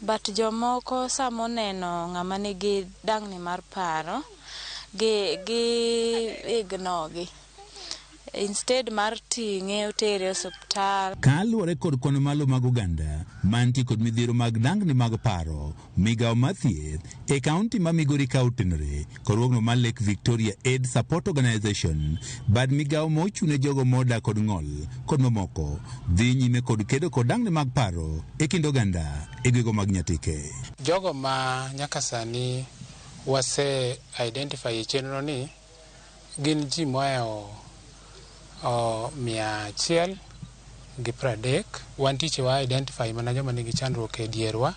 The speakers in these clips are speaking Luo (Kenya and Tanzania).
but jomoko samoneno ng'ama nigi dang'ni mar paro gi ignogi instead mar ting'e otere osiptal. Kaluwore kod kono malo mag oganda mantie kod midhiero mag dang'ni mag paro, migawo mar thieth e kaunti ma Migori ka otenore kod ruogno mar Lake Victoria Aid Support Organization bad migawo mochune jogo modak kod ng'ol kod mamoko dhi nyime kod kedo kod dang'ni mag paro e kind oganda e gwego mag Nyatike. Jogo ma nyaka sani wase identify chenro ni gin ji moeo 130. Wantiche wa identify mana joma nigi chandruok e dierwa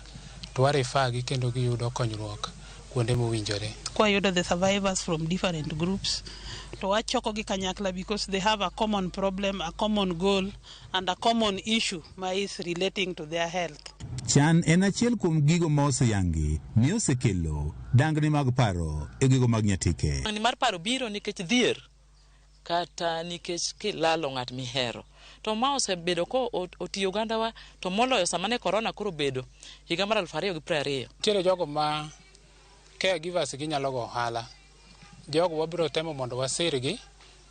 to wa refer gi kendo giyudo konyruok kuonde mowinjore. Kwa yudo the survivors from different groups to wachoko gi kanyakla because they have a common problem, a common goal and a common issue ma is relating to their health. Chan en achiel kuom gigo ma oseyangi ni osekelo dang'ni mag paro e gigo mag Nyatike. Dang'ni mar paro biro nikech dhier kata nikech kilalo ng'at mihero. To ma osebedo ko otiyo ogandawa to moloyo samane corona koro bedo higa mar 2020. Tiere jogo ma caregivers ginyalo go ohala. Jogo wabiro temo mondo wasirgi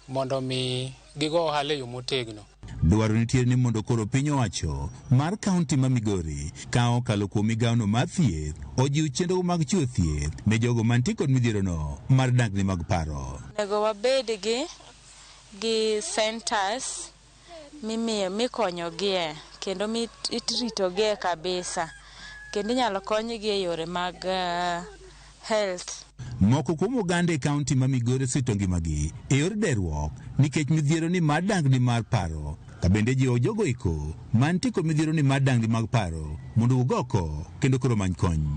mondo mi gigo ohala e yo motegno. Dwaro nitie ni mondo koro piny owacho mar kaunti ma Migori kao kalo kuom migawono mar thieth ojiw chenro mag chiwo thieth ne jogo mantie kod midhierono mar dang'ni mag paro. Nego wabed gi centers mikonyogie kendo itritogie kabisa kendo inyalo konygi e yore mag health. Moko kuom oganda e kaunti ma Migori sito ngimagi e yor derruok nikech midhieroni mar dang'ni mar paro, ka bende jiwo jogo iko mantie kod midhieroni mar dang'ni mag paro mondo ugoko kendo koro many kony.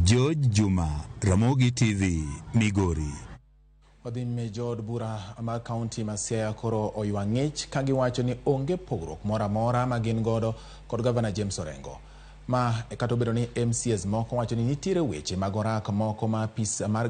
George Juma, Ramogi TV, Migori. Wadhi me jod bura mag kaunti ma Siaya koro oywa ng'ich ka giwacho ni onge pogruok moro amora ma gin godo kod Gavana James Orengo. Ma kata obedo ni MCs moko wacho ni nitiere weche mag orak moko ma apis mar